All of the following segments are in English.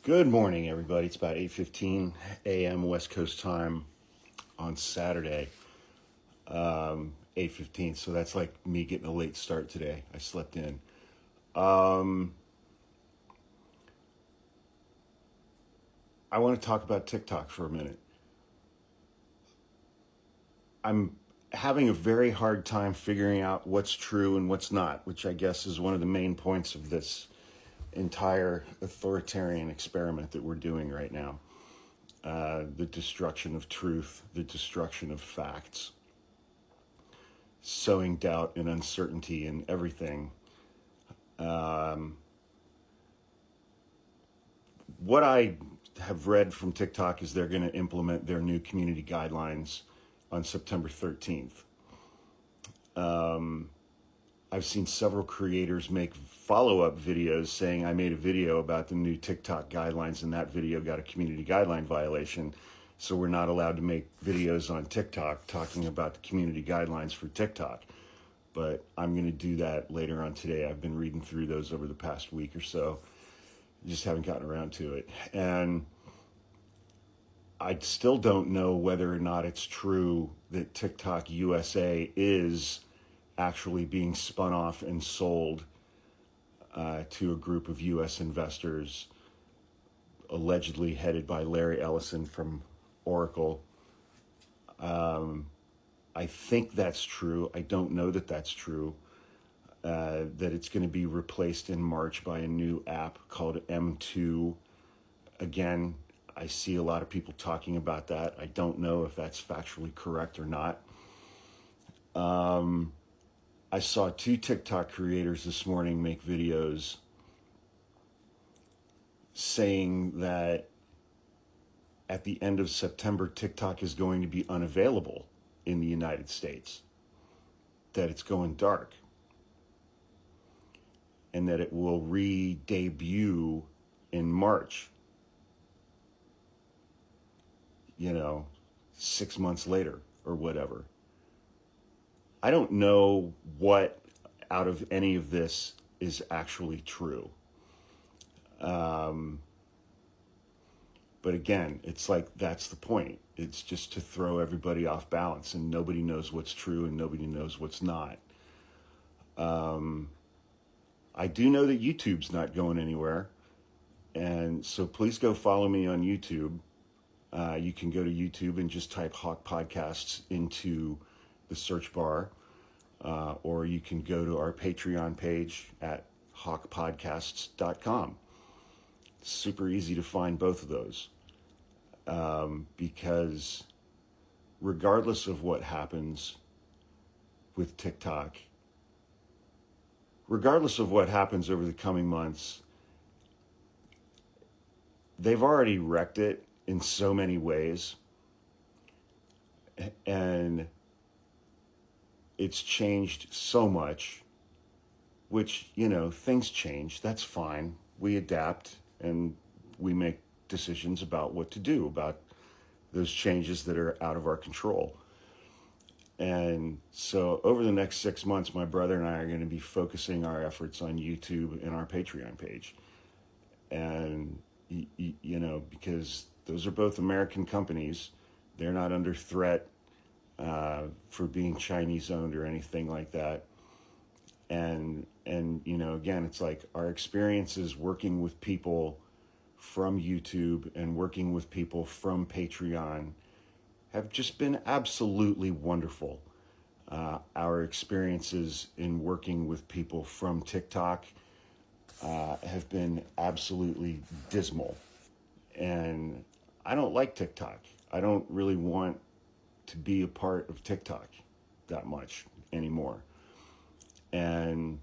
Good morning, everybody. It's about 8:15 a.m. West Coast time on Saturday, 8:15. So that's like me getting a late start today. I slept in. I want to talk about TikTok for a minute. I'm having a very hard time figuring out what's true and what's not, which I guess is one of the main points of this entire authoritarian experiment that we're doing right now. The destruction of truth, the destruction of facts, sowing doubt and uncertainty in everything. What I have read from TikTok is they're going to implement their new community guidelines on September 13th. I've seen several creators make follow-up videos saying I made a video about the new TikTok guidelines and that video got a community guideline violation. So we're not allowed to make videos on TikTok talking about the community guidelines for TikTok. But I'm going to do that later on today. I've been reading through those over the past week or so. Just haven't gotten around to it. And I still don't know whether or not it's true that TikTok USA is actually being spun off and sold to a group of U.S. investors, allegedly headed by Larry Ellison from Oracle. I think that's true. I don't know that that's true. That it's going to be replaced in March by a new app called M2. Again, I see a lot of people talking about that. I don't know if that's factually correct or not. I saw 2 TikTok creators this morning make videos saying that at the end of September, TikTok is going to be unavailable in the United States, that it's going dark, and that it will re-debut in March, 6 months later or whatever. I don't know what out of any of this is actually true. But again, it's like that's the point. It's just to throw everybody off balance, and nobody knows what's true and nobody knows what's not. I do know that YouTube's not going anywhere, and so please go follow me on YouTube. You can go to YouTube and just type Hawk Podcasts into the search bar, or you can go to our Patreon page at hawkpodcasts.com. It's super easy to find both of those, because regardless of what happens with TikTok, regardless of what happens over the coming months, they've already wrecked it in so many ways, and it's changed so much, which, things change. That's fine. We adapt and we make decisions about what to do about those changes that are out of our control. And so over the next 6 months, my brother and I are going to be focusing our efforts on YouTube and our Patreon page. And, because those are both American companies. They're not under threat for being Chinese owned or anything like that. And again, it's like our experiences working with people from YouTube and working with people from Patreon have just been absolutely wonderful. Our experiences in working with people from TikTok have been absolutely dismal. And I don't like TikTok. I don't really want to be a part of TikTok that much anymore. And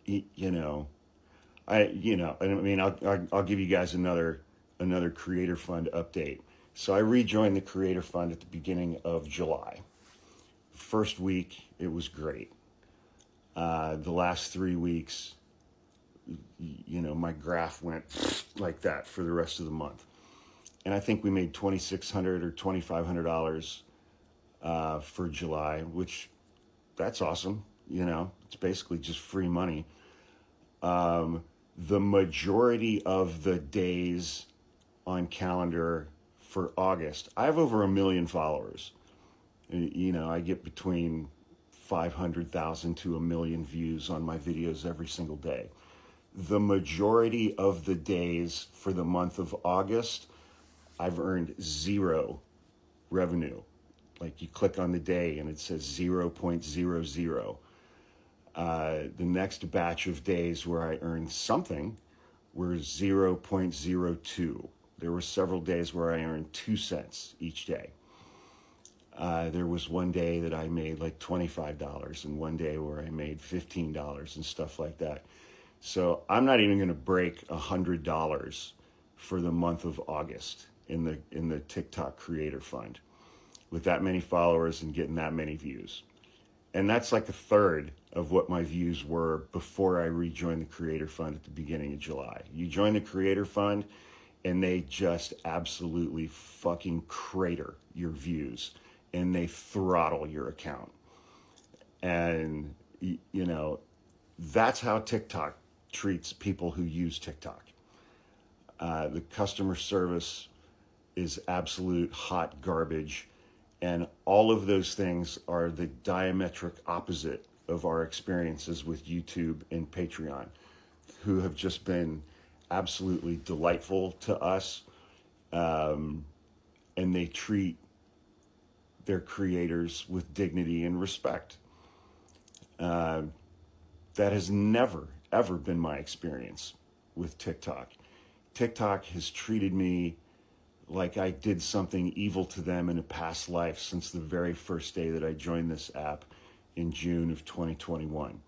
I'll give you guys another Creator Fund update. So I rejoined the Creator Fund at the beginning of July. First week, it was great. The last 3 weeks, my graph went like that for the rest of the month. And I think we made $2,600 or $2,500 for July, which that's awesome. It's basically just free money. the majority of the days on calendar for August, I have over 1 million followers. You know, I get between 500,000 to 1 million views on my videos every single day. The majority of the days for the month of August, I've earned zero revenue. Like you click on the day and it says 0.00. The next batch of days where I earned something were 0.02. There were several days where I earned 2 cents each day. There was one day that I made like $25 and one day where I made $15 and stuff like that. So I'm not even going to break $100 for the month of August in the TikTok Creator Fund with that many followers and getting that many views. And that's like a third of what my views were before I rejoined the Creator Fund at the beginning of July. You join the Creator Fund and they just absolutely fucking crater your views and they throttle your account. And, you know, that's how TikTok treats people who use TikTok. The customer service is absolute hot garbage. And all of those things are the diametric opposite of our experiences with YouTube and Patreon, who have just been absolutely delightful to us. And they treat their creators with dignity and respect. That has never, ever been my experience with TikTok. TikTok has treated me like I did something evil to them in a past life since the very first day that I joined this app in June of 2021.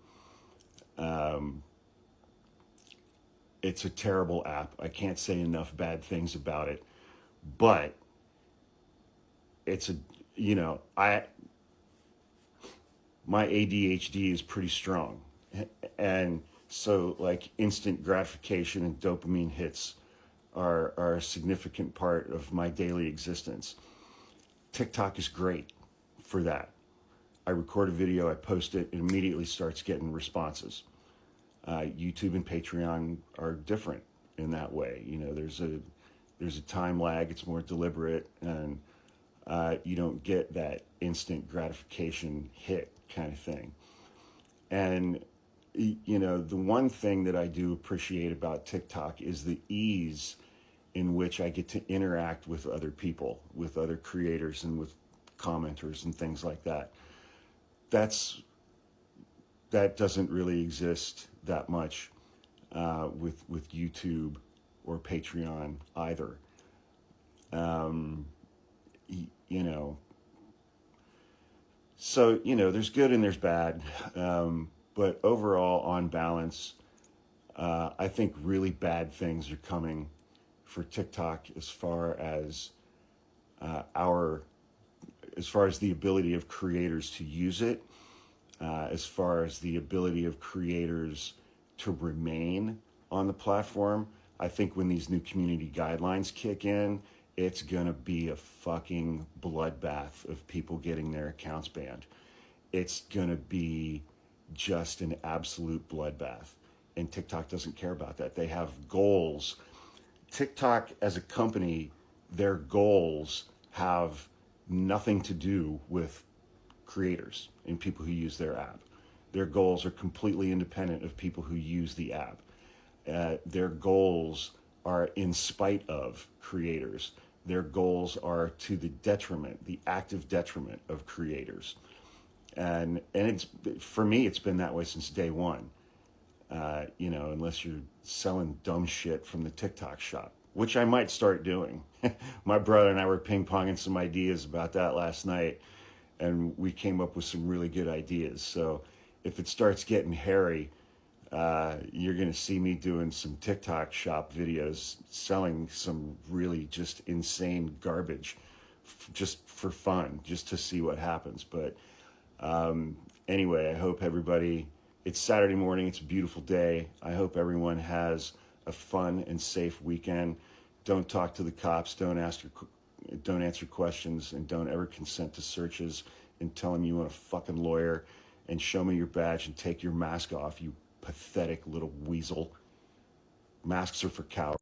It's a terrible app. I can't say enough bad things about it, but it's a, you know, my ADHD is pretty strong. And so like instant gratification and dopamine hits are a significant part of my daily existence. TikTok is great for that. I record a video, I post it, it immediately starts getting responses. YouTube and Patreon are different in that way. You know, there's a time lag, it's more deliberate, and you don't get that instant gratification hit kind of thing. And you know, the one thing that I do appreciate about TikTok is the ease in which I get to interact with other people, with other creators and with commenters and things like that. That doesn't really exist that much with YouTube or Patreon either. You know, so, you know, there's good and there's bad. But overall, on balance, I think really bad things are coming for TikTok as far as the ability of creators to use it, as far as the ability of creators to remain on the platform. I think when these new community guidelines kick in, it's gonna be a fucking bloodbath of people getting their accounts banned. It's gonna be just an absolute bloodbath. And TikTok doesn't care about that. They have goals. TikTok as a company, their goals have nothing to do with creators and people who use their app. Their goals are completely independent of people who use the app. Their goals are in spite of creators. Their goals are to the detriment, the active detriment of creators. And it's, for me, it's been that way since day one. You know, unless you're selling dumb shit from the TikTok shop, which I might start doing. My brother and I were ping-ponging some ideas about that last night, and we came up with some really good ideas. So if it starts getting hairy, you're going to see me doing some TikTok shop videos, selling some really just insane garbage, just for fun, just to see what happens. But anyway, I hope everybody, it's Saturday morning, it's a beautiful day. I hope everyone has a fun and safe weekend. Don't talk to the cops, don't answer questions, and don't ever consent to searches and tell them you want a fucking lawyer, and show me your badge and take your mask off, you pathetic little weasel. masks are for cowards.